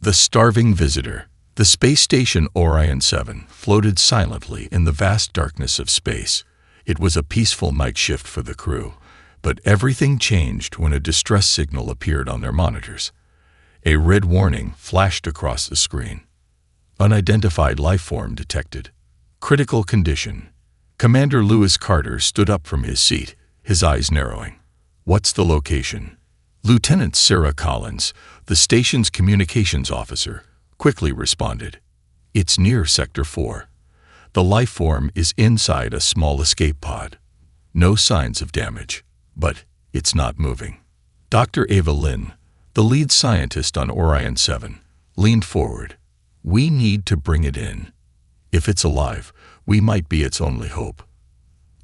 The starving visitor. The space station Orion 7 floated silently in the vast darkness of space. It was a peaceful night shift for the crew, but everything changed when a distress signal appeared on their monitors. A red warning flashed across the screen. Unidentified life form detected. Critical condition. Commander Lewis Carter stood up from his seat, his eyes narrowing. What's the location? Lieutenant Sarah Collins, the station's communications officer, quickly responded. It's near Sector 4. The life form is inside a small escape pod. No signs of damage, but it's not moving. Dr. Ava Lynn, the lead scientist on Orion 7, leaned forward. We need to bring it in. If it's alive, we might be its only hope.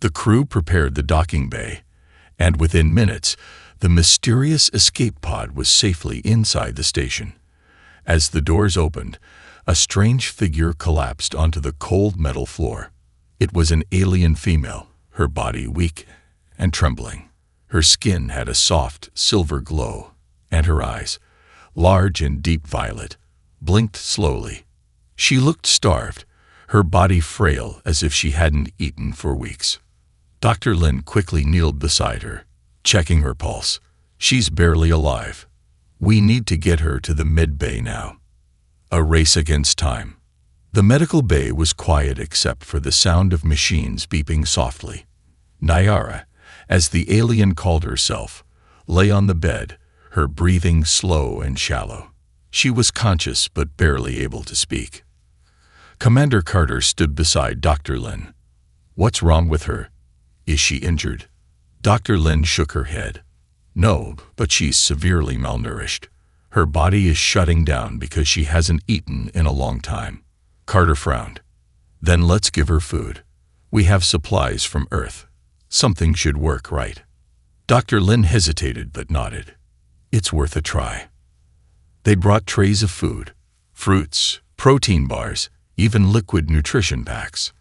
The crew prepared the docking bay, and within minutes, the mysterious escape pod was safely inside the station. As the doors opened, a strange figure collapsed onto the cold metal floor. It was an alien female, her body weak and trembling. Her skin had a soft, silver glow, and her eyes, large and deep violet, blinked slowly. She looked starved, her body frail as if she hadn't eaten for weeks. Dr. Lin quickly kneeled beside her, checking her pulse. She's barely alive. We need to get her to the med bay now. A race against time. The medical bay was quiet except for the sound of machines beeping softly. Nyara, as the alien called herself, lay on the bed, her breathing slow and shallow. She was conscious but barely able to speak. Commander Carter stood beside Dr. Lin. What's wrong with her? Is she injured? Dr. Lin shook her head. No, but she's severely malnourished. Her body is shutting down because she hasn't eaten in a long time. Carter frowned. Then let's give her food. We have supplies from Earth. Something should work, right? Dr. Lin hesitated but nodded. It's worth a try. They brought trays of food, fruits, protein bars, even liquid nutrition packs.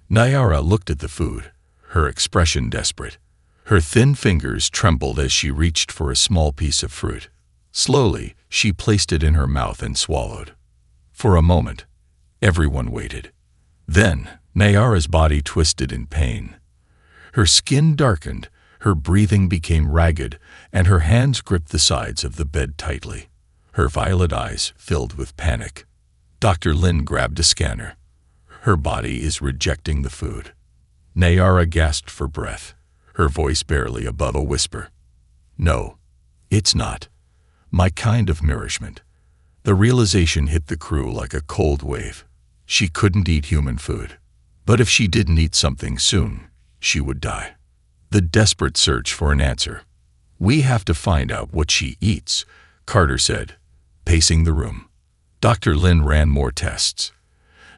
Nyara looked at the food, her expression desperate. Her thin fingers trembled as she reached for a small piece of fruit. Slowly, she placed it in her mouth and swallowed. For a moment, everyone waited. Then, Nyara's body twisted in pain. Her skin darkened, her breathing became ragged, and her hands gripped the sides of the bed tightly. Her violet eyes filled with panic. Dr. Lin grabbed a scanner. Her body is rejecting the food. Nyara gasped for breath, her voice barely above a whisper. No, it's not. My kind of nourishment. The realization hit the crew like a cold wave. She couldn't eat human food. But if she didn't eat something soon, she would die. The desperate search for an answer. We have to find out what she eats, Carter said, pacing the room. Dr. Lin ran more tests.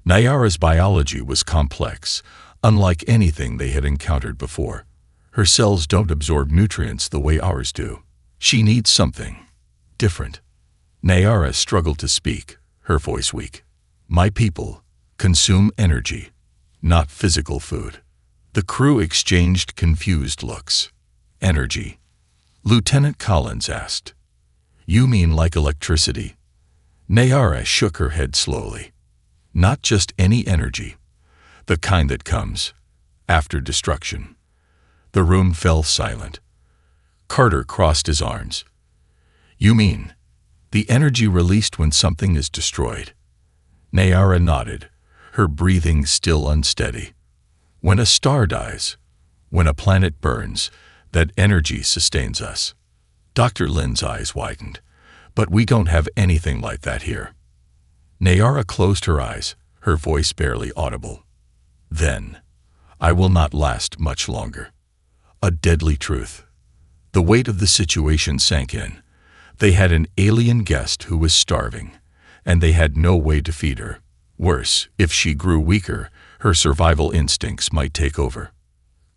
Nyara's biology was complex, unlike anything they had encountered before. Her cells don't absorb nutrients the way ours do. She needs something different. Nyara struggled to speak, her voice weak. My people consume energy, not physical food. The crew exchanged confused looks. Energy. Lieutenant Collins asked. You mean like electricity? Nyara shook her head slowly. Not just any energy. The kind that comes after destruction. The room fell silent. Carter crossed his arms. You mean the energy released when something is destroyed? Nyara nodded, her breathing still unsteady. When a star dies, when a planet burns, that energy sustains us. Dr. Lin's eyes widened. But we don't have anything like that here. Nyara closed her eyes, her voice barely audible. Then, I will not last much longer. A deadly truth. The weight of the situation sank in. They had an alien guest who was starving, and they had no way to feed her. Worse, if she grew weaker, her survival instincts might take over.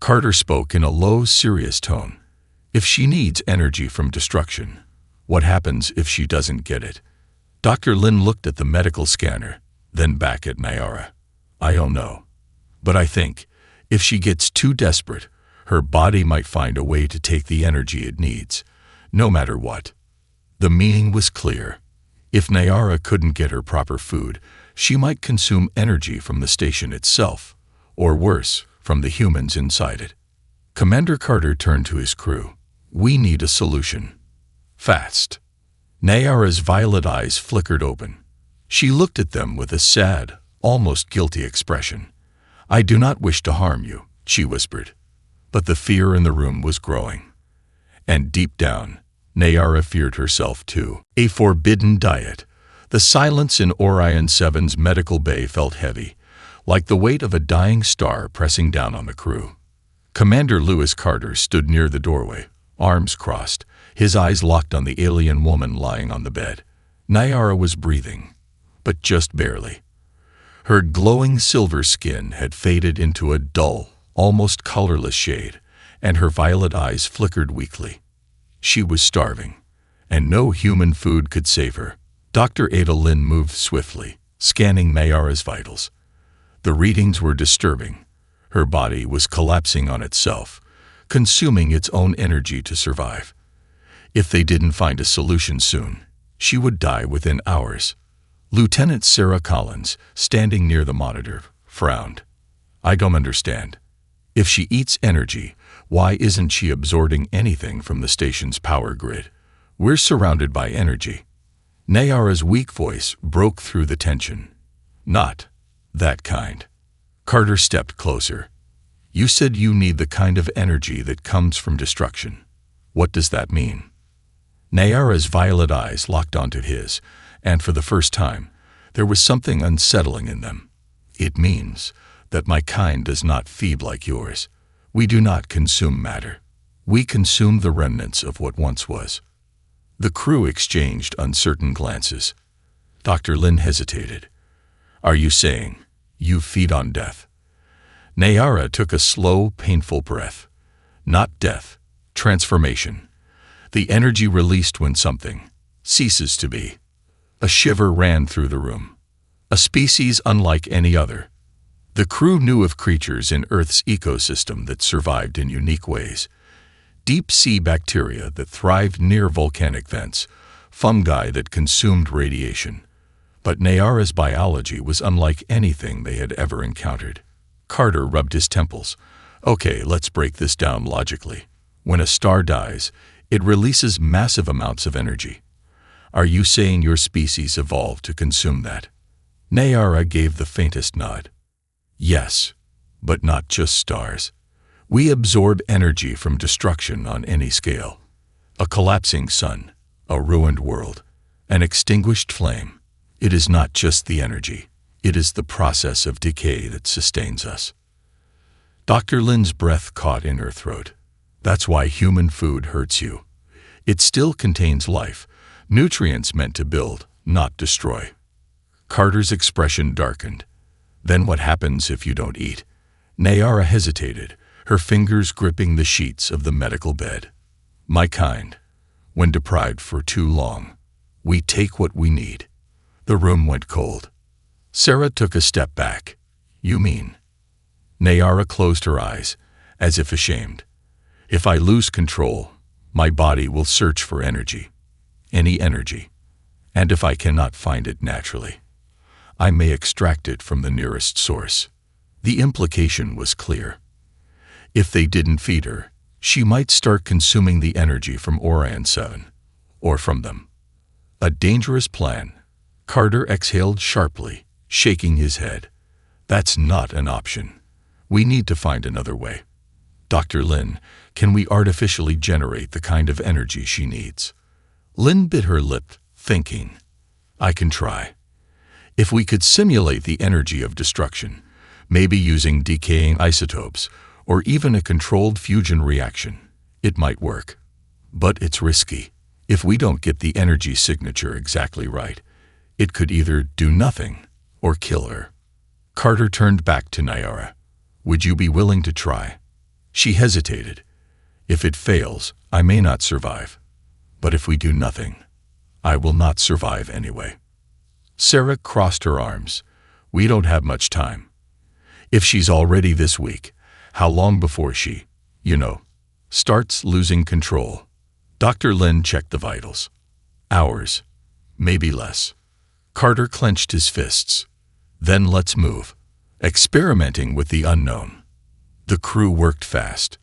Carter spoke in a low, serious tone. If she needs energy from destruction, what happens if she doesn't get it? Dr. Lin looked at the medical scanner, then back at Nyara. I don't know. But I think, if she gets too desperate, her body might find a way to take the energy it needs, no matter what. The meaning was clear. If Nayara couldn't get her proper food, she might consume energy from the station itself, or worse, from the humans inside it. Commander Carter turned to his crew. We need a solution. Fast. Nayara's violet eyes flickered open. She looked at them with a sad, almost guilty expression. I do not wish to harm you, she whispered. But the fear in the room was growing. And deep down, Nayara feared herself too. A forbidden diet. The silence in Orion 7's medical bay felt heavy, like the weight of a dying star pressing down on the crew. Commander Lewis Carter stood near the doorway, arms crossed, his eyes locked on the alien woman lying on the bed. Nayara was breathing, but just barely. Her glowing silver skin had faded into a dull, almost colorless shade, and her violet eyes flickered weakly. She was starving, and no human food could save her. Dr. Ada Lynn moved swiftly, scanning Nayara's vitals. The readings were disturbing. Her body was collapsing on itself, consuming its own energy to survive. If they didn't find a solution soon, she would die within hours. Lieutenant Sarah Collins, standing near the monitor, frowned. I don't understand. If she eats energy, why isn't she absorbing anything from the station's power grid? We're surrounded by energy. Nayara's weak voice broke through the tension. Not that kind. Carter stepped closer. You said you need the kind of energy that comes from destruction. What does that mean? Nayara's violet eyes locked onto his, and for the first time, there was something unsettling in them. It means that my kind does not feed like yours. We do not consume matter. We consume the remnants of what once was. The crew exchanged uncertain glances. Dr. Lynn hesitated. Are you saying you feed on death? Nayara took a slow, painful breath. Not death, transformation. The energy released when something ceases to be. A shiver ran through the room. A species unlike any other. The crew knew of creatures in Earth's ecosystem that survived in unique ways. Deep-sea bacteria that thrived near volcanic vents, fungi that consumed radiation. But Nayara's biology was unlike anything they had ever encountered. Carter rubbed his temples. Okay, let's break this down logically. When a star dies, it releases massive amounts of energy. Are you saying your species evolved to consume that? Nayara gave the faintest nod. Yes, but not just stars. We absorb energy from destruction on any scale. A collapsing sun, a ruined world, an extinguished flame. It is not just the energy. It is the process of decay that sustains us. Dr. Lynn's breath caught in her throat. That's why human food hurts you. It still contains life, nutrients meant to build, not destroy. Carter's expression darkened. Then what happens if you don't eat? Nayara hesitated, her fingers gripping the sheets of the medical bed. My kind, when deprived for too long, we take what we need. The room went cold. Sarah took a step back. You mean? Nayara closed her eyes, as if ashamed. If I lose control, my body will search for energy. Any energy. And if I cannot find it naturally, I may extract it from the nearest source. The implication was clear. If they didn't feed her, she might start consuming the energy from Orion 7, or from them. A dangerous plan. Carter exhaled sharply, shaking his head. That's not an option. We need to find another way. Dr. Lynn, can we artificially generate the kind of energy she needs? Lynn bit her lip, thinking. I can try. If we could simulate the energy of destruction, maybe using decaying isotopes, or even a controlled fusion reaction, it might work. But it's risky. If we don't get the energy signature exactly right, it could either do nothing or kill her. Carter turned back to Nayara. Would you be willing to try? She hesitated. If it fails, I may not survive. But if we do nothing, I will not survive anyway. Sarah crossed her arms. We don't have much time. If she's already this weak, how long before she, starts losing control? Dr. Lynn checked the vitals. Hours, maybe less. Carter clenched his fists. Then let's move. Experimenting with the unknown. The crew worked fast.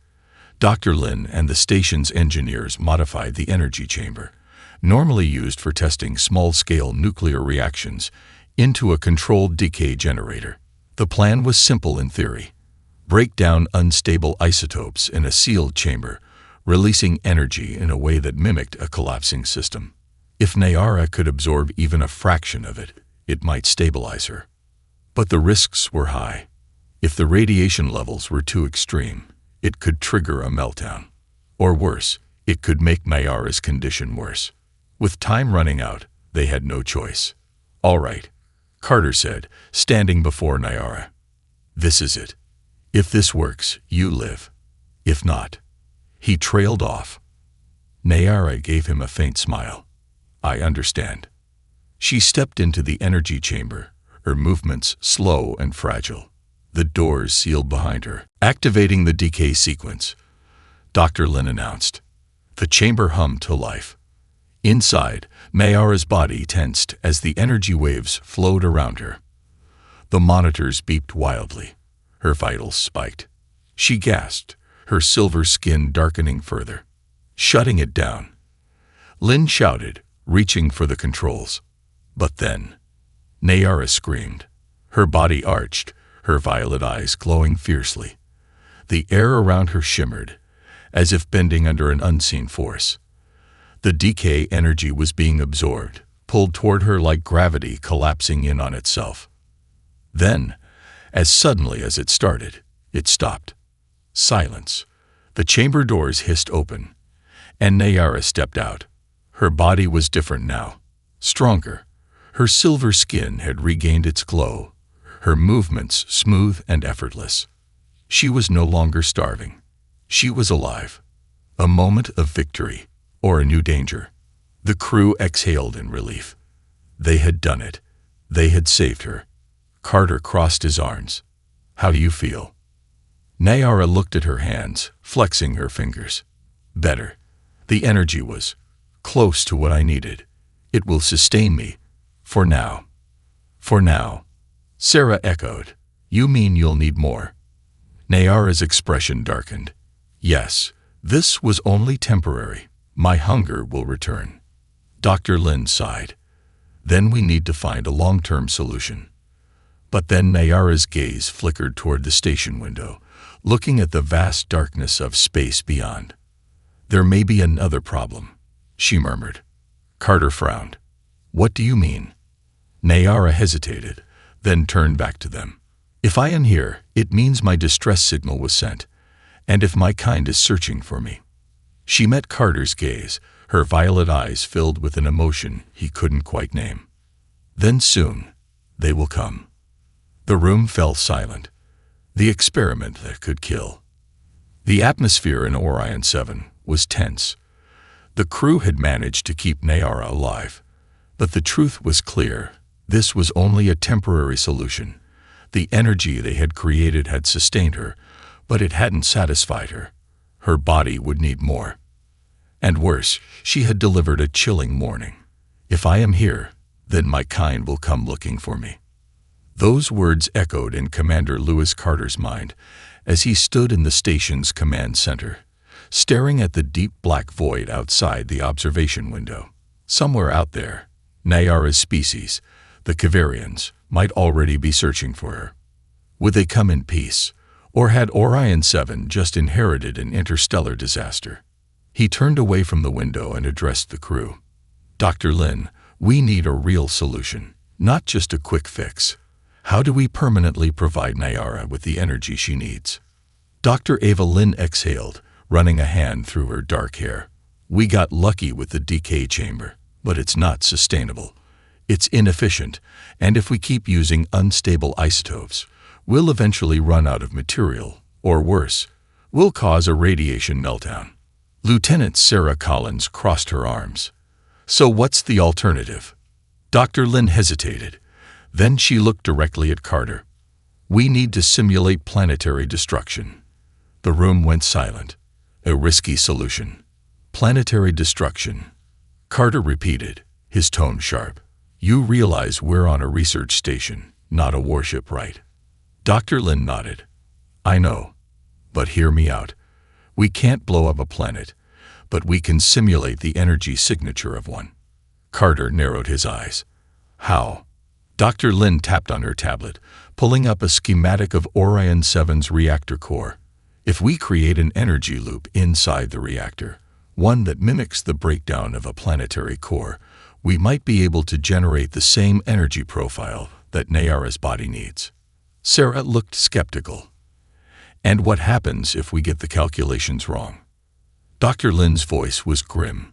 Dr. Lin and the station's engineers modified the energy chamber, normally used for testing small-scale nuclear reactions, into a controlled decay generator. The plan was simple in theory. Break down unstable isotopes in a sealed chamber, releasing energy in a way that mimicked a collapsing system. If Nayara could absorb even a fraction of it, it might stabilize her. But the risks were high. If the radiation levels were too extreme, it could trigger a meltdown. Or worse, it could make Nayara's condition worse. With time running out, they had no choice. "All right," Carter said, standing before Nayara. "This is it. If this works, you live. If not..." He trailed off. Nayara gave him a faint smile. "I understand." She stepped into the energy chamber, her movements slow and fragile. The doors sealed behind her. Activating the decay sequence, Dr. Lin announced. The chamber hummed to life. Inside, Nayara's body tensed as the energy waves flowed around her. The monitors beeped wildly. Her vitals spiked. She gasped, her silver skin darkening further. "Shutting it down." Lin shouted, reaching for the controls. But then, Nayara screamed. Her body arched, her violet eyes glowing fiercely. The air around her shimmered, as if bending under an unseen force. The decay energy was being absorbed, pulled toward her like gravity collapsing in on itself. Then, as suddenly as it started, it stopped. Silence. The chamber doors hissed open, and Nayara stepped out. Her body was different now, stronger. Her silver skin had regained its glow, her movements smooth and effortless. She was no longer starving. She was alive. A moment of victory, or a new danger. The crew exhaled in relief. They had done it. They had saved her. Carter crossed his arms. "How do you feel?" Nayara looked at her hands, flexing her fingers. "Better. The energy was close to what I needed. It will sustain me. For now." "For now," Sarah echoed. "You mean you'll need more?" Nayara's expression darkened. "Yes, this was only temporary. My hunger will return." Dr. Lin sighed. "Then we need to find a long-term solution." But then Nayara's gaze flickered toward the station window, looking at the vast darkness of space beyond. "There may be another problem," she murmured. Carter frowned. "What do you mean?" Nayara hesitated, then turned back to them. "If I am here, it means my distress signal was sent, and if my kind is searching for me." She met Carter's gaze, her violet eyes filled with an emotion he couldn't quite name. "Then soon, they will come." The room fell silent. The experiment that could kill. The atmosphere in Orion 7 was tense. The crew had managed to keep Nayara alive, but the truth was clear. This was only a temporary solution. The energy they had created had sustained her, but it hadn't satisfied her. Her body would need more. And worse, she had delivered a chilling warning. "If I am here, then my kind will come looking for me." Those words echoed in Commander Lewis Carter's mind as he stood in the station's command center, staring at the deep black void outside the observation window. Somewhere out there, Nayara's species, the Kavarians, might already be searching for her. Would they come in peace, or had Orion 7 just inherited an interstellar disaster? He turned away from the window and addressed the crew. "Dr. Lin, we need a real solution, not just a quick fix. How do we permanently provide Nayara with the energy she needs?" Dr. Ava Lin exhaled, running a hand through her dark hair. "We got lucky with the decay chamber, but it's not sustainable. It's inefficient, and if we keep using unstable isotopes, we'll eventually run out of material, or worse, we'll cause a radiation meltdown." Lieutenant Sarah Collins crossed her arms. "So what's the alternative?" Dr. Lin hesitated. Then she looked directly at Carter. "We need to simulate planetary destruction." The room went silent. "A risky solution." "Planetary destruction," Carter repeated, his tone sharp. "You realize we're on a research station, not a warship, right?" Dr. Lin nodded. "I know. But hear me out. We can't blow up a planet, but we can simulate the energy signature of one." Carter narrowed his eyes. "How?" Dr. Lin tapped on her tablet, pulling up a schematic of Orion 7's reactor core. "If we create an energy loop inside the reactor, one that mimics the breakdown of a planetary core, we might be able to generate the same energy profile that Nayara's body needs." Sarah looked skeptical. "And what happens if we get the calculations wrong?" Dr. Lin's voice was grim.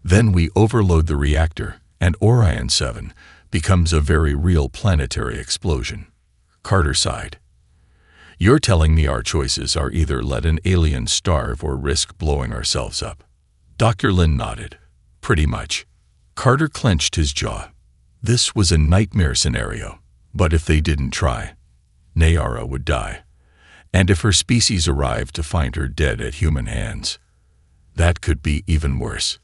"Then we overload the reactor, and Orion 7 becomes a very real planetary explosion." Carter sighed. "You're telling me our choices are either let an alien starve or risk blowing ourselves up?" Dr. Lin nodded. "Pretty much." Carter clenched his jaw. This was a nightmare scenario. But if they didn't try, Nayara would die. And if her species arrived to find her dead at human hands, that could be even worse.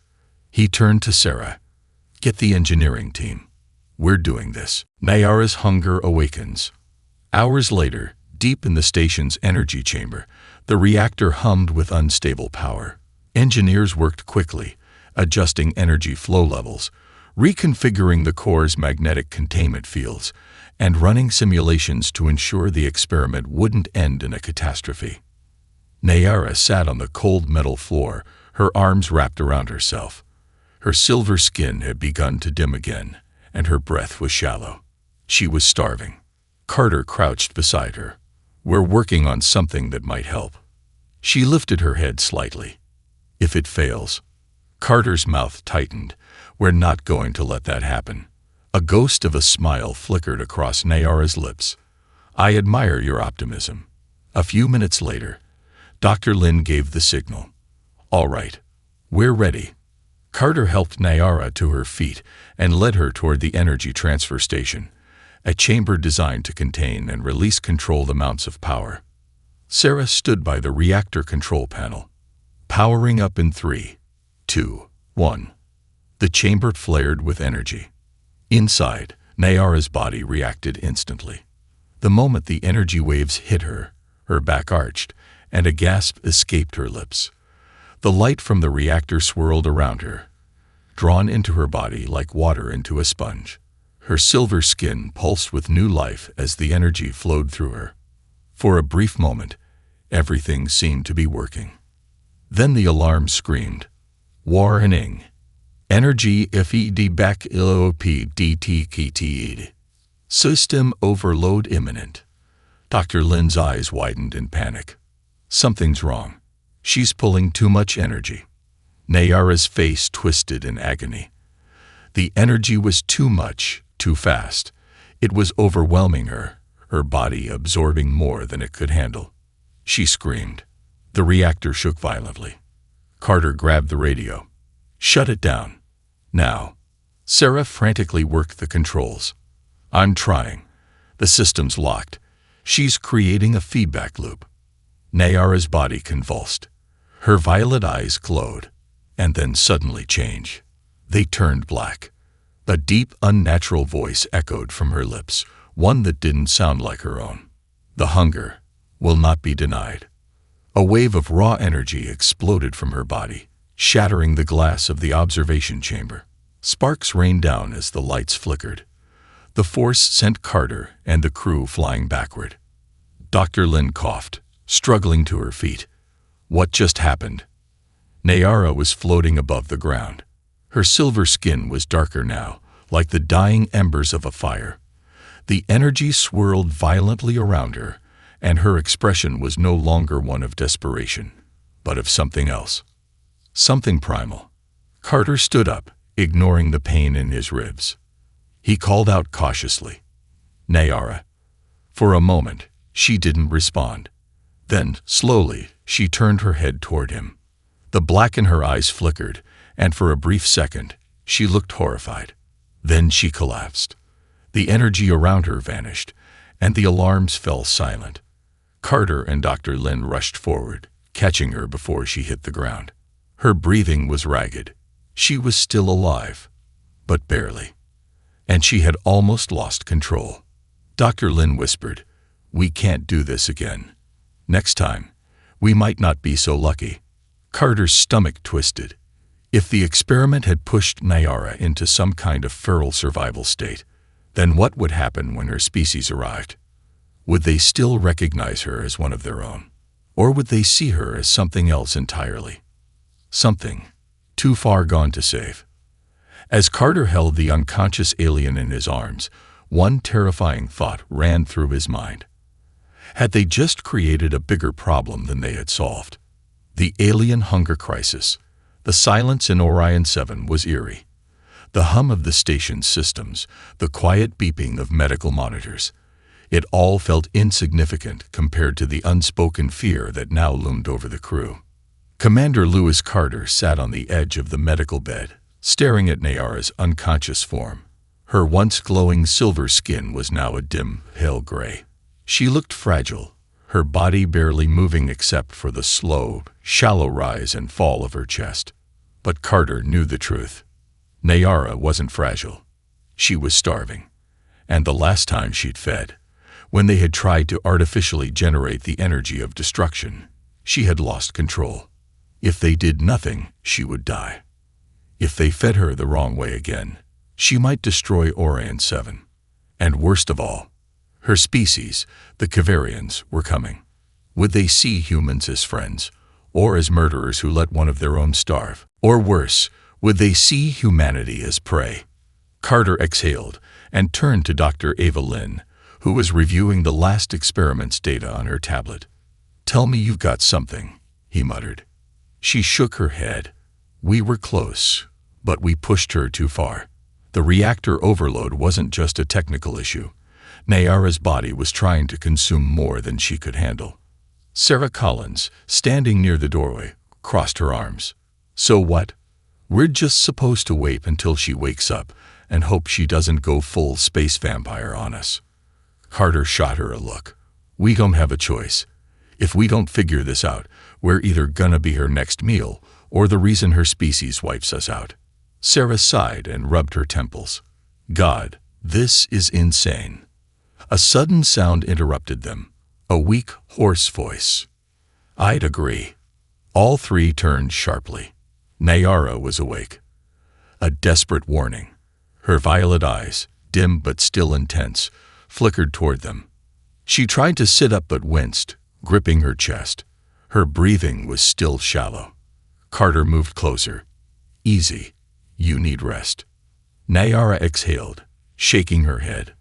He turned to Sarah. "Get the engineering team. We're doing this." Nayara's hunger awakens. Hours later, deep in the station's energy chamber, the reactor hummed with unstable power. Engineers worked quickly, adjusting energy flow levels, reconfiguring the core's magnetic containment fields, and running simulations to ensure the experiment wouldn't end in a catastrophe. Nayara sat on the cold metal floor, her arms wrapped around herself. Her silver skin had begun to dim again, and her breath was shallow. She was starving. Carter crouched beside her. "We're working on something that might help." She lifted her head slightly. "If it fails." Carter's mouth tightened. "We're not going to let that happen." A ghost of a smile flickered across Nayara's lips. "I admire your optimism." A few minutes later, Dr. Lin gave the signal. "All right, we're ready." Carter helped Nayara to her feet and led her toward the energy transfer station, a chamber designed to contain and release controlled amounts of power. Sarah stood by the reactor control panel. "Powering up in 3, 2, 1. The chamber flared with energy. Inside, Nayara's body reacted instantly. The moment the energy waves hit her, her back arched, and a gasp escaped her lips. The light from the reactor swirled around her, drawn into her body like water into a sponge. Her silver skin pulsed with new life as the energy flowed through her. For a brief moment, everything seemed to be working. Then the alarm screamed. "Warning! Energy FED back ILOP DTKT. System overload imminent." Dr. Lin's eyes widened in panic. "Something's wrong. She's pulling too much energy." Nayara's face twisted in agony. The energy was too much, too fast. It was overwhelming her, her body absorbing more than it could handle. She screamed. The reactor shook violently. Carter grabbed the radio. "Shut it down. Now." Sarah frantically worked the controls. "I'm trying. The system's locked. She's creating a feedback loop." Nayara's body convulsed. Her violet eyes glowed, and then suddenly changed. They turned black. A deep, unnatural voice echoed from her lips, one that didn't sound like her own. "The hunger will not be denied." A wave of raw energy exploded from her body, shattering the glass of the observation chamber. Sparks rained down as the lights flickered. The force sent Carter and the crew flying backward. Dr. Lin coughed, struggling to her feet. What just happened? Nayara was floating above the ground. Her silver skin was darker now, like the dying embers of a fire. The energy swirled violently around her, and her expression was no longer one of desperation, but of something else. Something primal. Carter stood up, ignoring the pain in his ribs. He called out cautiously, "Nayara." For a moment, she didn't respond. Then, slowly, she turned her head toward him. The black in her eyes flickered, and for a brief second, she looked horrified. Then she collapsed. The energy around her vanished, and the alarms fell silent. Carter and Dr. Lin rushed forward, catching her before she hit the ground. Her breathing was ragged. She was still alive, but barely. And she had almost lost control. Dr. Lin whispered, "We can't do this again. Next time, we might not be so lucky." Carter's stomach twisted. If the experiment had pushed Nayara into some kind of feral survival state, then what would happen when her species arrived? Would they still recognize her as one of their own? Or would they see her as something else entirely? Something too far gone to save. As Carter held the unconscious alien in his arms, one terrifying thought ran through his mind. Had they just created a bigger problem than they had solved? The alien hunger crisis. The silence in Orion 7 was eerie. The hum of the station's systems, the quiet beeping of medical monitors. It all felt insignificant compared to the unspoken fear that now loomed over the crew. Commander Lewis Carter sat on the edge of the medical bed, staring at Nayara's unconscious form. Her once glowing silver skin was now a dim, pale gray. She looked fragile, her body barely moving except for the slow, shallow rise and fall of her chest. But Carter knew the truth. Nayara wasn't fragile. She was starving. And the last time she'd fed, when they had tried to artificially generate the energy of destruction, she had lost control. If they did nothing, she would die. If they fed her the wrong way again, she might destroy Orion 7. And worst of all, her species, the Kavarians, were coming. Would they see humans as friends, or as murderers who let one of their own starve? Or worse, would they see humanity as prey? Carter exhaled and turned to Dr. Ava Lin, who was reviewing the last experiment's data on her tablet. "Tell me you've got something," he muttered. She shook her head. "We were close, but we pushed her too far." The reactor overload wasn't just a technical issue. Nayara's body was trying to consume more than she could handle. Sarah Collins, standing near the doorway, crossed her arms. "So what? We're just supposed to wait until she wakes up and hope she doesn't go full space vampire on us." Carter shot her a look. "We don't have a choice. If we don't figure this out, we're either gonna be her next meal or the reason her species wipes us out." Sarah sighed and rubbed her temples. "God, this is insane." A sudden sound interrupted them, a weak, hoarse voice. "I'd agree." All three turned sharply. Nayara was awake. A desperate warning. Her violet eyes, dim but still intense, flickered toward them. She tried to sit up but winced, gripping her chest. Her breathing was still shallow. Carter moved closer. "Easy. You need rest." Nayara exhaled, shaking her head.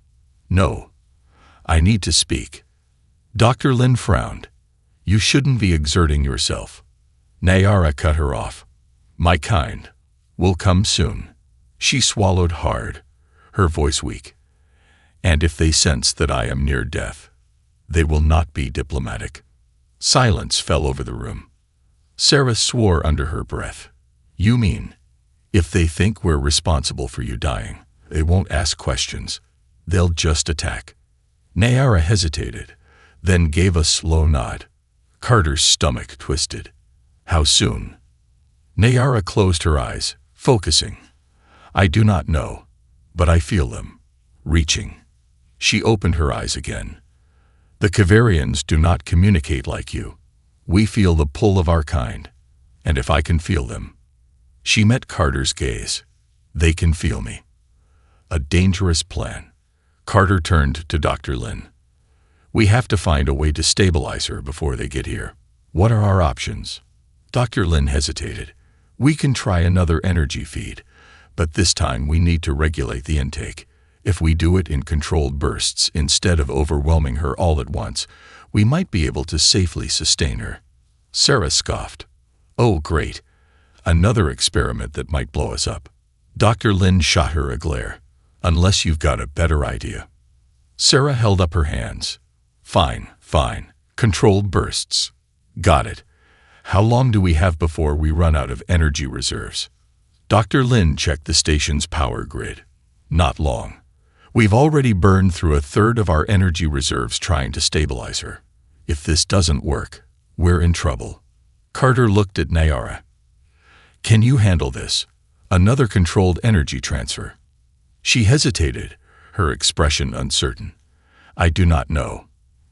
"No. I need to speak." Dr. Lin frowned. "You shouldn't be exerting yourself." Nayara cut her off. "My kind will come soon." She swallowed hard, her voice weak. "And if they sense that I am near death, they will not be diplomatic." Silence fell over the room. Sarah swore under her breath. "You mean, if they think we're responsible for you dying, they won't ask questions. They'll just attack." Nayara hesitated, then gave a slow nod. Carter's stomach twisted. "How soon?" Nayara closed her eyes, focusing. "I do not know, but I feel them. Reaching." She opened her eyes again. "The Kavarians do not communicate like you. We feel the pull of our kind, and if I can feel them." She met Carter's gaze. "They can feel me." A dangerous plan. Carter turned to Dr. Lin. "We have to find a way to stabilize her before they get here. What are our options?" Dr. Lin hesitated. "We can try another energy feed, but this time we need to regulate the intake. If we do it in controlled bursts instead of overwhelming her all at once, we might be able to safely sustain her." Sarah scoffed. "Oh, great. Another experiment that might blow us up." Dr. Lin shot her a glare. "Unless you've got a better idea." Sarah held up her hands. Fine. Controlled bursts. Got it. How long do we have before we run out of energy reserves?" Dr. Lin checked the station's power grid. "Not long. We've already burned through a third of our energy reserves trying to stabilize her. If this doesn't work, we're in trouble." Carter looked at Nayara. "Can you handle this? Another controlled energy transfer. She hesitated, her expression uncertain. I do not know.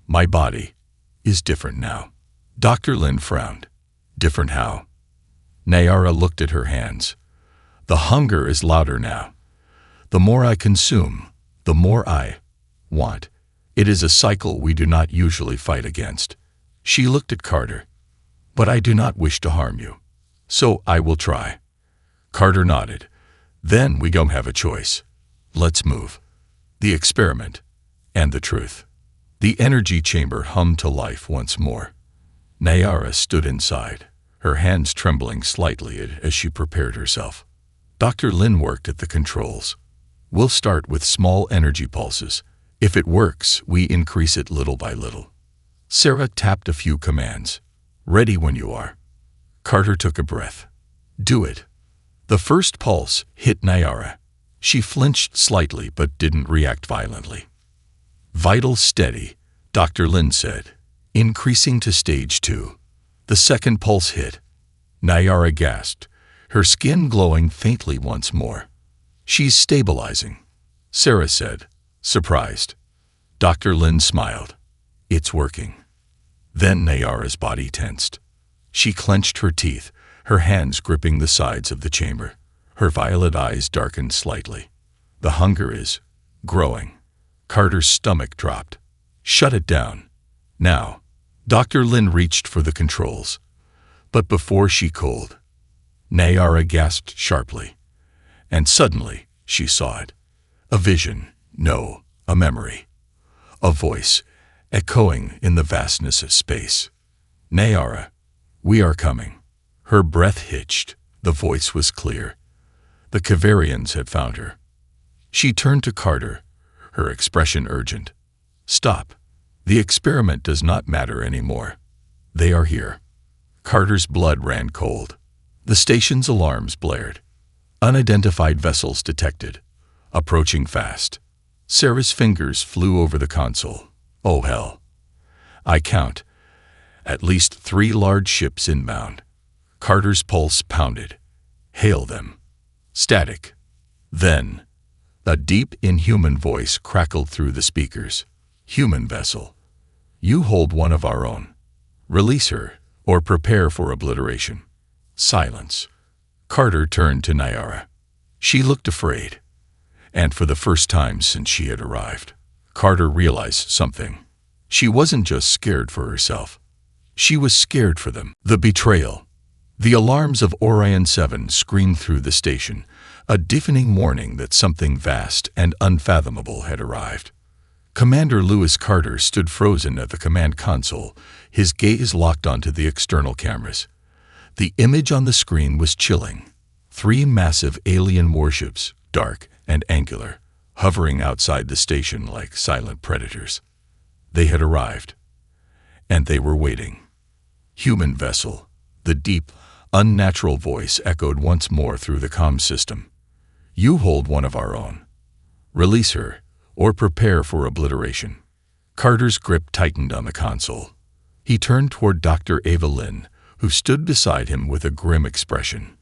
My body is different now. Dr. Lin frowned. Different how? Nayara looked at her hands. The hunger is louder now. The more I consume, the more I want. It is a cycle we do not usually fight against. She looked at Carter. But I do not wish to harm you. So I will try. Carter nodded. Then we don't have a choice. Let's move. The experiment and the truth. The energy chamber hummed to life once more. Nayara stood inside, her hands trembling slightly as she prepared herself. Dr. Lin worked at the controls. We'll start with small energy pulses. If it works, we increase it little by little. Sarah tapped a few commands. Ready when you are. Carter took a breath. Do it. The first pulse hit Nayara. She flinched slightly but didn't react violently. Vital steady, Dr. Lin said, increasing to stage 2. The second pulse hit. Nayara gasped, her skin glowing faintly once more. She's stabilizing, Sarah said, surprised. Dr. Lin smiled. It's working. Then Nayara's body tensed. She clenched her teeth, her hands gripping the sides of the chamber. Her violet eyes darkened slightly. The hunger is growing. Carter's stomach dropped. Shut it down. Now. Dr. Lin reached for the controls. But before she could, Nayara gasped sharply. And suddenly, she saw it. A vision, no, a memory. A voice, echoing in the vastness of space. Nayara, we are coming. Her breath hitched. The voice was clear. The Kavarians had found her. She turned to Carter, her expression urgent. Stop. The experiment does not matter anymore. They are here. Carter's blood ran cold. The station's alarms blared. Unidentified vessels detected. Approaching fast. Sarah's fingers flew over the console. Oh hell. I count. At least 3 large ships inbound. Carter's pulse pounded. Hail them. Static. Then, a deep, inhuman voice crackled through the speakers. Human vessel. You hold one of our own. Release her, or prepare for obliteration. Silence. Carter turned to Nayara. She looked afraid. And for the first time since she had arrived, Carter realized something. She wasn't just scared for herself. She was scared for them. The betrayal. The alarms of Orion 7 screamed through the station, a deafening warning that something vast and unfathomable had arrived. Commander Lewis Carter stood frozen at the command console, his gaze locked onto the external cameras. The image on the screen was chilling. 3 massive alien warships, dark and angular, hovering outside the station like silent predators. They had arrived. And they were waiting. Human vessel. The deep, unnatural voice echoed once more through the comm system. You hold one of our own. Release her, or prepare for obliteration. Carter's grip tightened on the console. He turned toward Dr. Ava Lin, who stood beside him with a grim expression.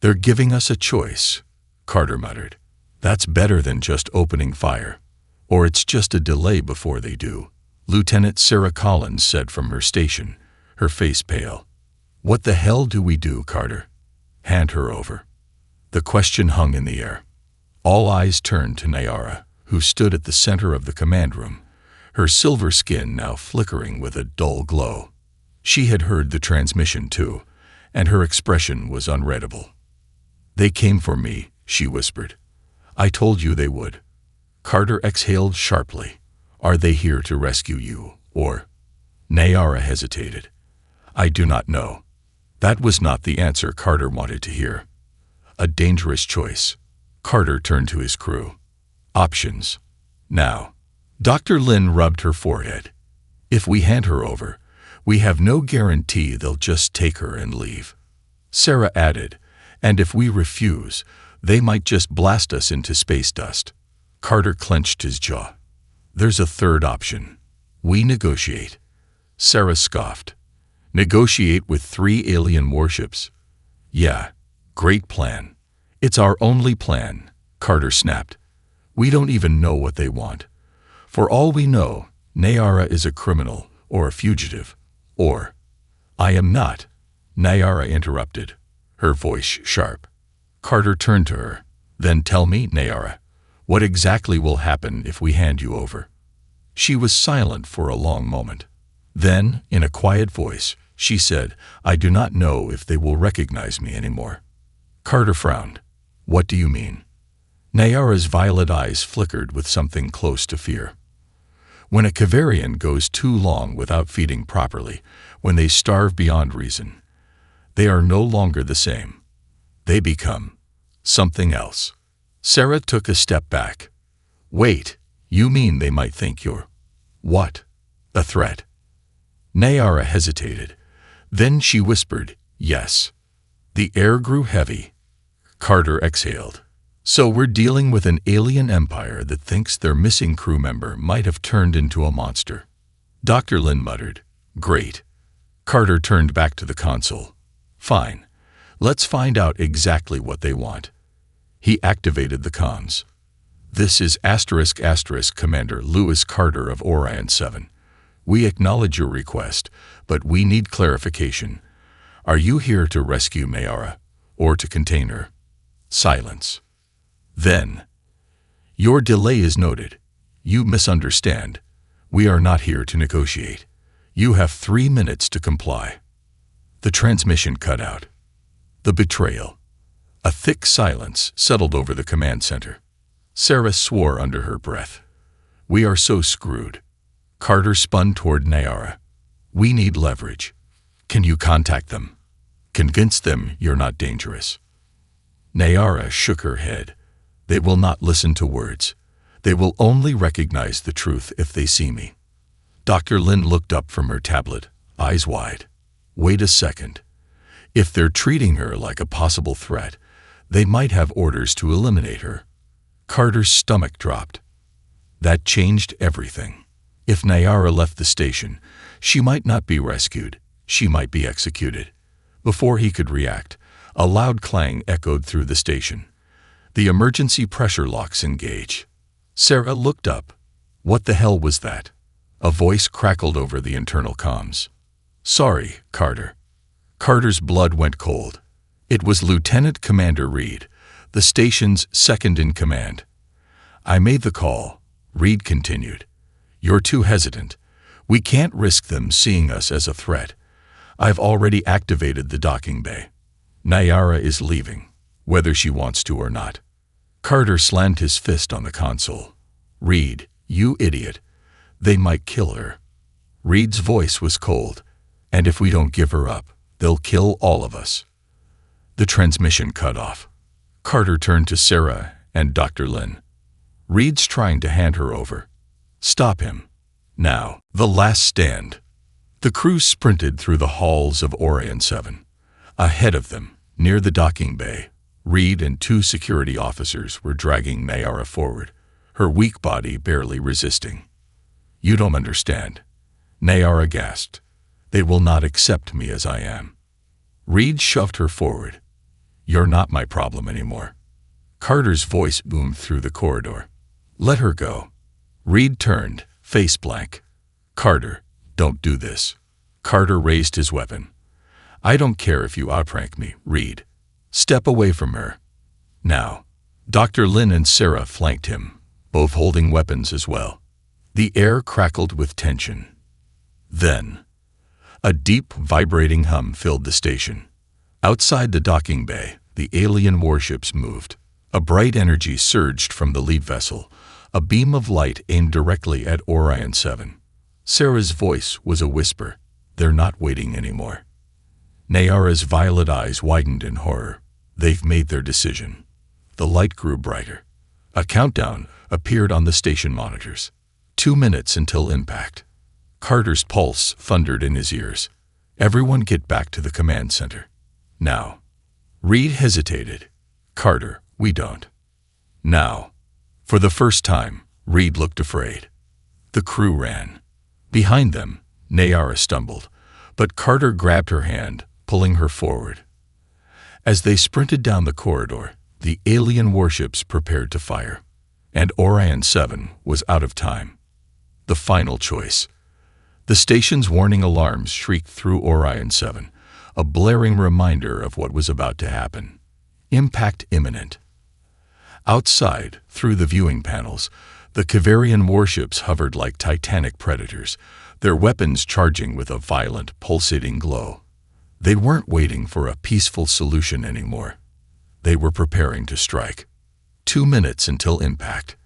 They're giving us a choice, Carter muttered. That's better than just opening fire. Or it's just a delay before they do, Lieutenant Sarah Collins said from her station, her face pale. What the hell do we do, Carter? Hand her over. The question hung in the air. All eyes turned to Nayara, who stood at the center of the command room, her silver skin now flickering with a dull glow. She had heard the transmission too, and her expression was unreadable. They came for me, she whispered. I told you they would. Carter exhaled sharply. Are they here to rescue you, or? Nayara hesitated. I do not know. That was not the answer Carter wanted to hear. A dangerous choice. Carter turned to his crew. Options. Now. Dr. Lin rubbed her forehead. If we hand her over, we have no guarantee they'll just take her and leave. Sarah added, and if we refuse, they might just blast us into space dust. Carter clenched his jaw. There's a third option. We negotiate. Sarah scoffed. Negotiate with 3 alien warships? Yeah, great plan. It's our only plan, Carter snapped. We don't even know what they want. For all we know, Nayara is a criminal or a fugitive. Or, I am not, Nayara interrupted, her voice sharp. Carter turned to her. Then tell me, Nayara, what exactly will happen if we hand you over? She was silent for a long moment. Then, in a quiet voice, she said, I do not know if they will recognize me anymore. Carter frowned. What do you mean? Nayara's violet eyes flickered with something close to fear. When a Kavarian goes too long without feeding properly, when they starve beyond reason, they are no longer the same. They become something else. Sarah took a step back. Wait, you mean they might think you're what? A threat? Nayara hesitated. Then she whispered, yes. The air grew heavy. Carter exhaled. So we're dealing with an alien empire that thinks their missing crew member might have turned into a monster. Dr. Lin muttered, great. Carter turned back to the console. Fine. Let's find out exactly what they want. He activated the comms. This is *** Commander Lewis Carter of Orion 7. We acknowledge your request, but we need clarification. Are you here to rescue Nayara, or to contain her? Silence. Then, your delay is noted. You misunderstand. We are not here to negotiate. You have 3 minutes to comply. The transmission cut out. The betrayal. A thick silence settled over the command center. Sarah swore under her breath. We are so screwed. Carter spun toward Nayara. We need leverage. Can you contact them? Convince them you're not dangerous. Nayara shook her head. They will not listen to words. They will only recognize the truth if they see me. Dr. Lin looked up from her tablet, eyes wide. Wait a second. If they're treating her like a possible threat, they might have orders to eliminate her. Carter's stomach dropped. That changed everything. If Nayara left the station, she might not be rescued. She might be executed. Before he could react, a loud clang echoed through the station. The emergency pressure locks engage. Sarah looked up. What the hell was that? A voice crackled over the internal comms. Sorry, Carter. Carter's blood went cold. It was Lieutenant Commander Reed, the station's second-in-command. I made the call, Reed continued. You're too hesitant. We can't risk them seeing us as a threat. I've already activated the docking bay. Nayara is leaving, whether she wants to or not. Carter slammed his fist on the console. Reed, you idiot. They might kill her. Reed's voice was cold. And if we don't give her up, they'll kill all of us. The transmission cut off. Carter turned to Sarah and Dr. Lin. Reed's trying to hand her over. Stop him. Now, the last stand. The crew sprinted through the halls of Orion 7. Ahead of them, near the docking bay, Reed and 2 security officers were dragging Nayara forward, her weak body barely resisting. You don't understand. Nayara gasped. They will not accept me as I am. Reed shoved her forward. You're not my problem anymore. Carter's voice boomed through the corridor. Let her go. Reed turned, face blank. Carter, don't do this. Carter raised his weapon. I don't care if you outrank me, Reed. Step away from her. Now. Dr. Lin and Sarah flanked him, both holding weapons as well. The air crackled with tension. Then, a deep, vibrating hum filled the station. Outside the docking bay, the alien warships moved. A bright energy surged from the lead vessel, a beam of light aimed directly at Orion 7. Sarah's voice was a whisper. They're not waiting anymore. Nayara's violet eyes widened in horror. They've made their decision. The light grew brighter. A countdown appeared on the station monitors. 2 minutes until impact. Carter's pulse thundered in his ears. Everyone get back to the command center. Now. Reed hesitated. Carter, we don't. Now. For the first time, Reed looked afraid. The crew ran. Behind them, Nayara stumbled, but Carter grabbed her hand, pulling her forward. As they sprinted down the corridor, The alien warships prepared to fire, and Orion 7 was out of time. The final choice. The station's warning alarms shrieked through Orion 7, a blaring reminder of what was about to happen. Impact imminent. Outside, through the viewing panels, the Kavarian warships hovered like titanic predators, their weapons charging with a violent, pulsating glow. They weren't waiting for a peaceful solution anymore. They were preparing to strike. 2 minutes until impact.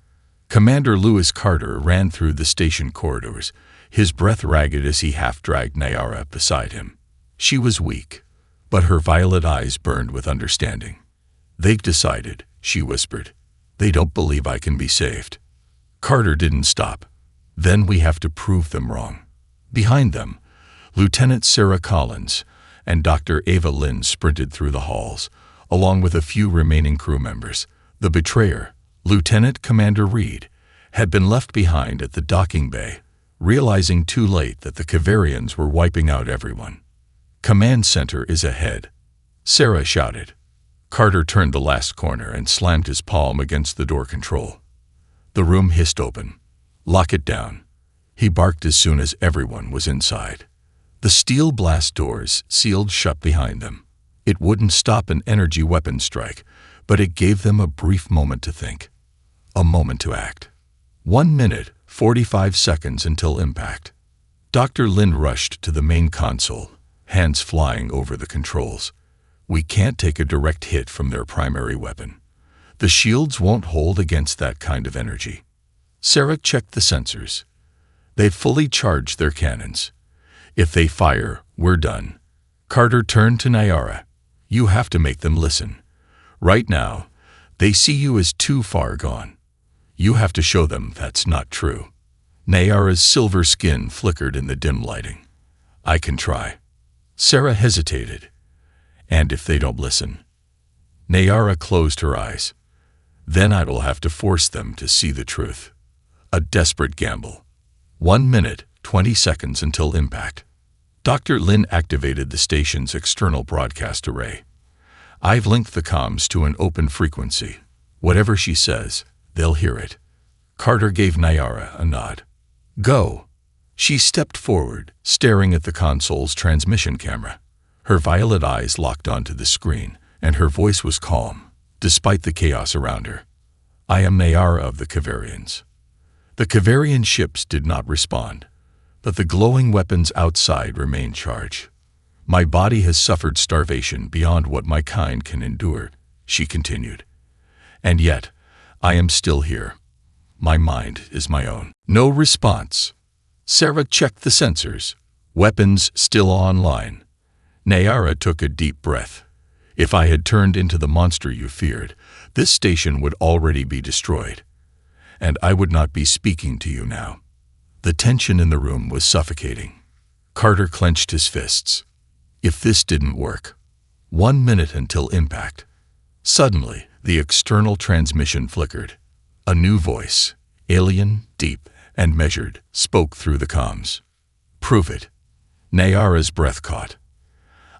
Commander Lewis Carter ran through the station corridors, his breath ragged as he half-dragged Nayara beside him. She was weak, but her violet eyes burned with understanding. "They've decided," she whispered. "They don't believe I can be saved." Carter didn't stop. "Then we have to prove them wrong." Behind them, Lieutenant Sarah Collins and Dr. Ava Lynn sprinted through the halls, along with a few remaining crew members. The betrayer, Lieutenant Commander Reed, had been left behind at the docking bay, realizing too late that the Kavarians were wiping out everyone. "Command center is ahead," Sarah shouted. Carter turned the last corner and slammed his palm against the door control. The room hissed open. "Lock it down," he barked as soon as everyone was inside. The steel blast doors sealed shut behind them. It wouldn't stop an energy weapon strike, but it gave them a brief moment to think. A moment to act. 1 minute, 45 seconds until impact. Dr. Lynn rushed to the main console, hands flying over the controls. "We can't take a direct hit from their primary weapon. The shields won't hold against that kind of energy." Sarah checked the sensors. "They've fully charged their cannons. If they fire, we're done." Carter turned to Nayara. "You have to make them listen. Right now, they see you as too far gone. You have to show them that's not true." Nayara's silver skin flickered in the dim lighting. "I can try." Sarah hesitated. "And if they don't listen?" Nayara closed her eyes. "Then I'll have to force them to see the truth." A desperate gamble. 1 minute, 20 seconds until impact. Dr. Lynn activated the station's external broadcast array. "I've linked the comms to an open frequency. Whatever she says, they'll hear it." Carter gave Nayara a nod. "Go." She stepped forward, staring at the console's transmission camera. Her violet eyes locked onto the screen, and her voice was calm, despite the chaos around her. "I am Nayara of the Kavarians." The Kavarian ships did not respond, but the glowing weapons outside remained charged. "My body has suffered starvation beyond what my kind can endure," she continued. "And yet, I am still here. My mind is my own." No response. Sarah checked the sensors. Weapons still online. Nayara took a deep breath. "If I had turned into the monster you feared, this station would already be destroyed. And I would not be speaking to you now." The tension in the room was suffocating. Carter clenched his fists. If this didn't work. 1 minute until impact. Suddenly, the external transmission flickered. A new voice, alien, deep, and measured, spoke through the comms. "Prove it." Nayara's breath caught.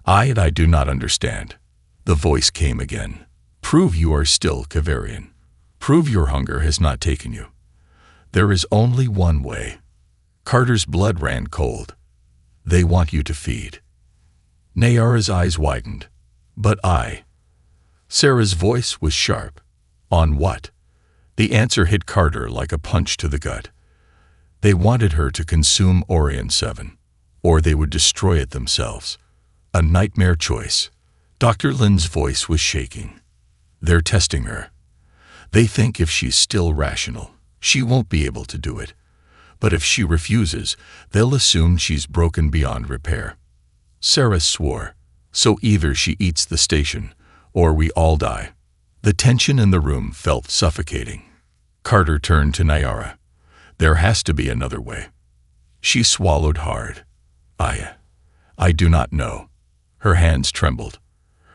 I do not understand." The voice came again. "Prove you are still Kavarian. Prove your hunger has not taken you. There is only one way." Carter's blood ran cold. "They want you to feed." Nayara's eyes widened. "But I..." Sarah's voice was sharp. "On what?" The answer hit Carter like a punch to the gut. They wanted her to consume Orion 7, or they would destroy it themselves. A nightmare choice. Dr. Lynn's voice was shaking. "They're testing her. They think if she's still rational, she won't be able to do it. But if she refuses, they'll assume she's broken beyond repair." Sarah swore. "So either she eats the station, or we all die." The tension in the room felt suffocating. Carter turned to Nayara. "There has to be another way." She swallowed hard. I do not know." Her hands trembled.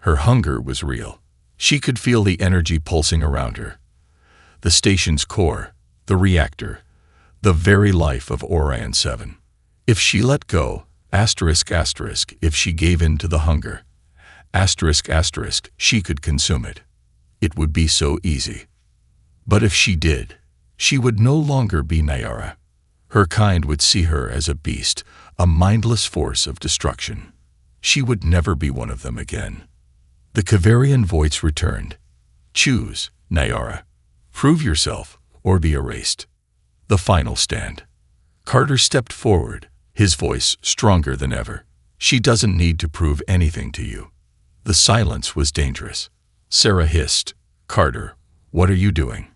Her hunger was real. She could feel the energy pulsing around her. The station's core, the reactor, the very life of Orion 7. If she let go, if she gave in to the hunger, she could consume it. It would be so easy. But if she did, she would no longer be Nayara. Her kind would see her as a beast, a mindless force of destruction. She would never be one of them again. The Kavarian voice returned. Choose, Nayara. Prove yourself or be erased. The final stand. Carter stepped forward, his voice stronger than ever. She doesn't need to prove anything to you. The silence was dangerous. Sarah hissed, Carter, what are you doing?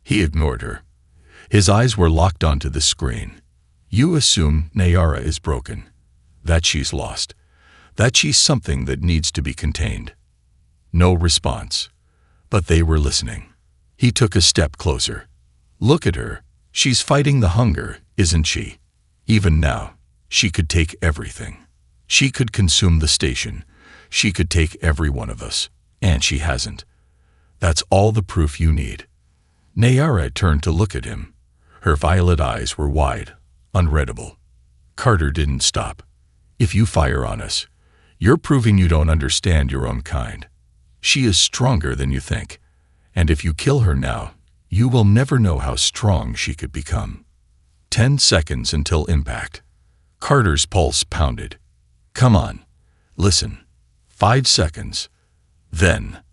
He ignored her. His eyes were locked onto the screen. You assume Nayara is broken, that she's lost, that she's something that needs to be contained. No response. But they were listening. He took a step closer. Look at her. She's fighting the hunger, isn't she? Even now, she could take everything. She could consume the station. She could take every one of us. And she hasn't. That's all the proof you need. Nayara turned to look at him. Her violet eyes were wide, unreadable. Carter didn't stop. If you fire on us, you're proving you don't understand your own kind. She is stronger than you think. And if you kill her now, you will never know how strong she could become. 10 seconds until impact. Carter's pulse pounded. Come on. Listen. 5 seconds. Then,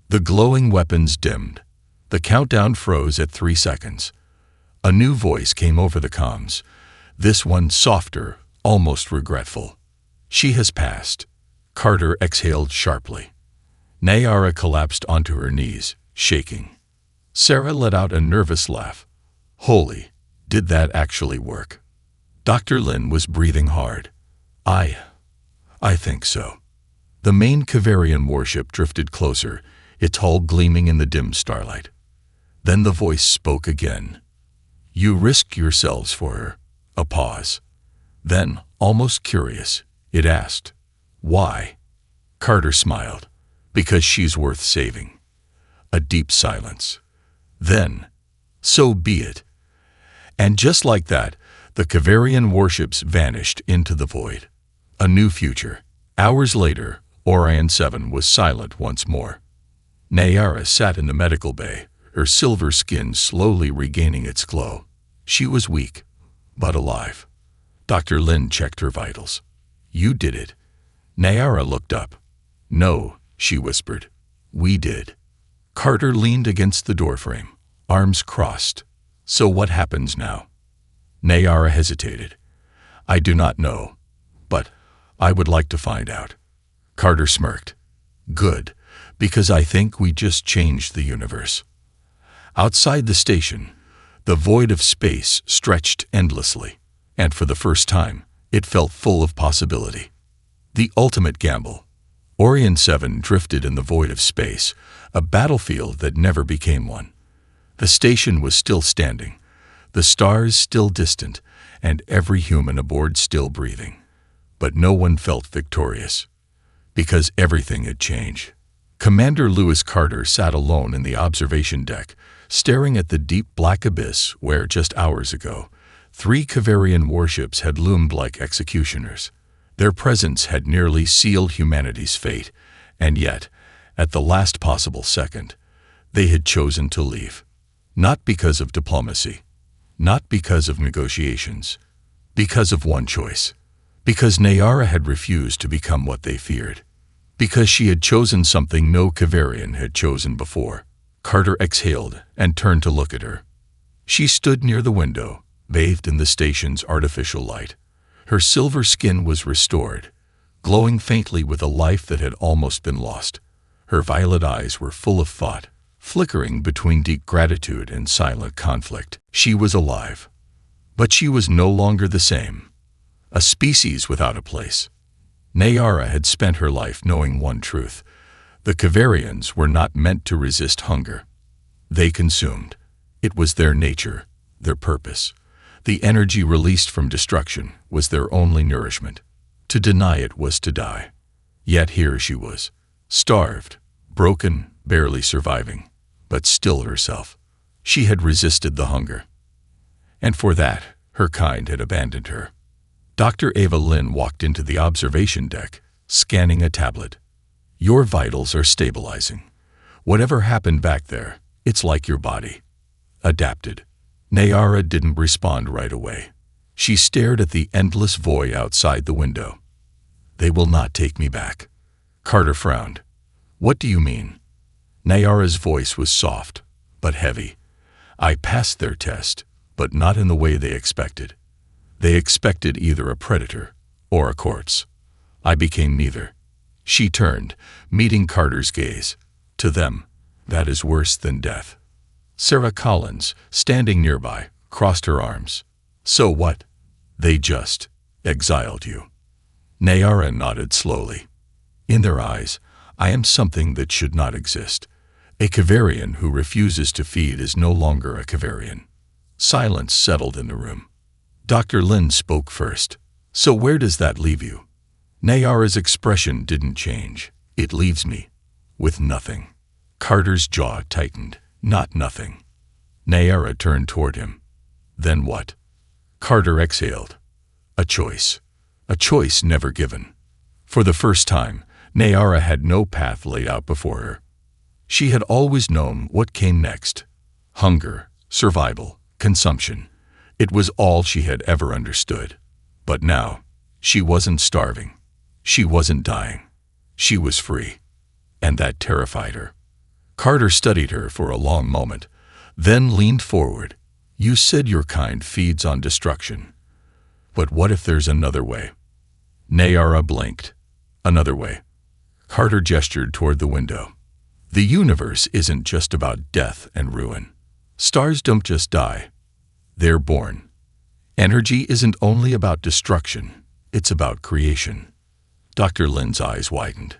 the glowing weapons dimmed. The countdown froze at 3 seconds. A new voice came over the comms, this one softer, almost regretful. She has passed. Carter exhaled sharply. Nayara collapsed onto her knees, shaking. Sarah let out a nervous laugh. Holy, did that actually work? Dr. Lin was breathing hard. I think so. The main Kavarian warship drifted closer, its hull gleaming in the dim starlight. Then the voice spoke again. You risk yourselves for her. A pause. Then, almost curious, it asked, why? Carter smiled. Because she's worth saving. A deep silence. Then, so be it. And just like that, the Kavarian warships vanished into the void. A new future. Hours later, Orion 7 was silent once more. Nayara sat in the medical bay, her silver skin slowly regaining its glow. She was weak, but alive. Dr. Lin checked her vitals. You did it. Nayara looked up. No, she whispered. We did. Carter leaned against the doorframe, arms crossed. So what happens now? Nayara hesitated. I do not know, but I would like to find out. Carter smirked. Good, because I think we just changed the universe. Outside the station, the void of space stretched endlessly, and for the first time, it felt full of possibility. The ultimate gamble. Orion 7 drifted in the void of space, a battlefield that never became one. The station was still standing, the stars still distant, and every human aboard still breathing. But no one felt victorious, because everything had changed. Commander Lewis Carter sat alone in the observation deck, staring at the deep black abyss where, just hours ago, 3 Kavarian warships had loomed like executioners. Their presence had nearly sealed humanity's fate, and yet, at the last possible second, they had chosen to leave. Not because of diplomacy, not because of negotiations, because of one choice. Because Nayara had refused to become what they feared. Because she had chosen something no Kavarian had chosen before. Carter exhaled and turned to look at her. She stood near the window, bathed in the station's artificial light. Her silver skin was restored, glowing faintly with a life that had almost been lost. Her violet eyes were full of thought, flickering between deep gratitude and silent conflict. She was alive. But she was no longer the same. A species without a place. Nayara had spent her life knowing one truth. The Kavarians were not meant to resist hunger. They consumed. It was their nature, their purpose. The energy released from destruction was their only nourishment. To deny it was to die. Yet here she was, starved, broken, barely surviving, but still herself. She had resisted the hunger. And for that, her kind had abandoned her. Dr. Ava Lin walked into the observation deck, scanning a tablet. Your vitals are stabilizing. Whatever happened back there, it's like your body adapted. Nayara didn't respond right away. She stared at the endless void outside the window. They will not take me back. Carter frowned. What do you mean? Nayara's voice was soft, but heavy. I passed their test, but not in the way they expected. They expected either a predator or a corpse. I became neither. She turned, meeting Carter's gaze. To them, that is worse than death. Sarah Collins, standing nearby, crossed her arms. So what? They just exiled you. Nayara nodded slowly. In their eyes, I am something that should not exist. A Kavarian who refuses to feed is no longer a Kavarian. Silence settled in the room. Dr. Lin spoke first. So where does that leave you? Nayara's expression didn't change. It leaves me with nothing. Carter's jaw tightened. Not nothing. Nayara turned toward him. Then what? Carter exhaled. A choice. A choice never given. For the first time, Nayara had no path laid out before her. She had always known what came next. Hunger, survival, consumption. It was all she had ever understood. But now, she wasn't starving. She wasn't dying. She was free. And that terrified her. Carter studied her for a long moment, then leaned forward. You said your kind feeds on destruction. But what if there's another way? Nayara blinked. Another way. Carter gestured toward the window. The universe isn't just about death and ruin. Stars don't just die. They're born. Energy isn't only about destruction. It's about creation. Dr. Lin's eyes widened.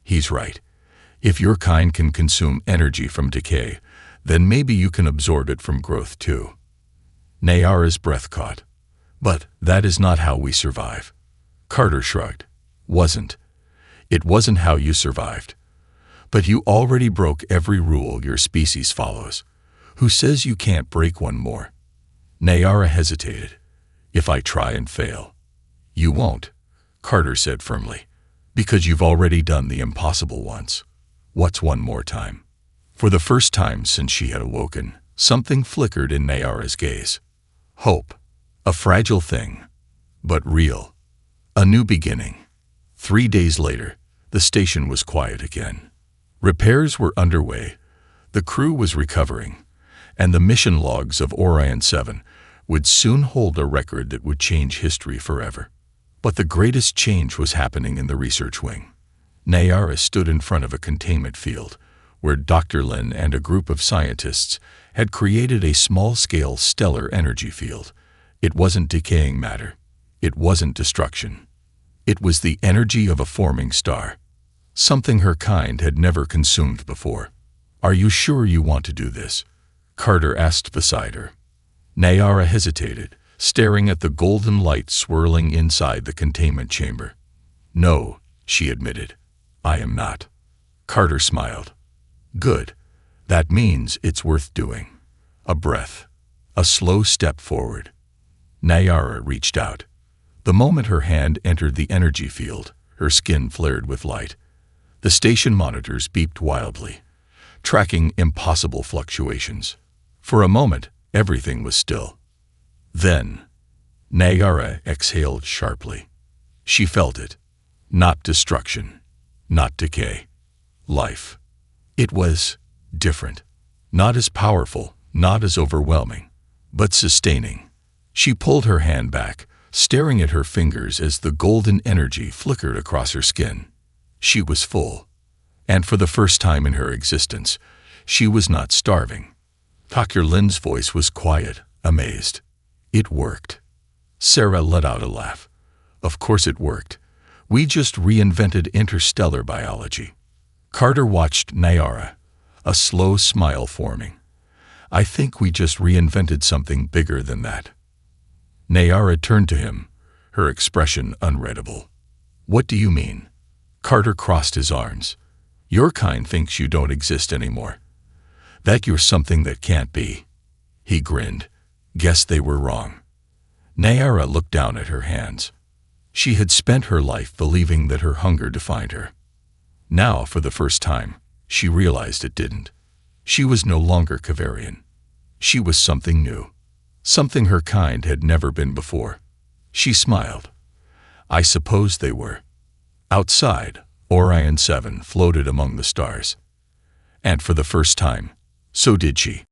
He's right. If your kind can consume energy from decay, then maybe you can absorb it from growth too. Nayara's breath caught. But that is not how we survive. Carter shrugged. It wasn't how you survived. But you already broke every rule your species follows. Who says you can't break one more? Nayara hesitated. If I try and fail. You won't, Carter said firmly, because you've already done the impossible once. What's one more time? For the first time since she had awoken, something flickered in Nayara's gaze. Hope. A fragile thing, but real. A new beginning. 3 days later, the station was quiet again. Repairs were underway, the crew was recovering, and the mission logs of Orion 7 would soon hold a record that would change history forever. But the greatest change was happening in the research wing. Nayara stood in front of a containment field, where Dr. Lin and a group of scientists had created a small-scale stellar energy field. It wasn't decaying matter. It wasn't destruction. It was the energy of a forming star, something her kind had never consumed before. Are you sure you want to do this? Carter asked beside her. Nayara hesitated, staring at the golden light swirling inside the containment chamber. No, she admitted. I am not. Carter smiled. Good. That means it's worth doing. A breath. A slow step forward. Nayara reached out. The moment her hand entered the energy field, her skin flared with light. The station monitors beeped wildly, tracking impossible fluctuations. For a moment, everything was still. Then, Nayara exhaled sharply. She felt it. Not destruction. Not decay. Life. It was different. Not as powerful, not as overwhelming, but sustaining. She pulled her hand back, staring at her fingers as the golden energy flickered across her skin. She was full. And for the first time in her existence, she was not starving. Dr. Lin's voice was quiet, amazed. It worked. Sarah let out a laugh. Of course it worked. We just reinvented interstellar biology. Carter watched Nayara, a slow smile forming. I think we just reinvented something bigger than that. Nayara turned to him, her expression unreadable. What do you mean? Carter crossed his arms. Your kind thinks you don't exist anymore. That you're something that can't be. He grinned. Guess they were wrong. Nayara looked down at her hands. She had spent her life believing that her hunger defined her. Now, for the first time, She realized it didn't. She was no longer Kavarian. She was something new. Something her kind had never been before. She smiled. I suppose they were. Outside, Orion 7 floated among the stars. And for the first time, so did she.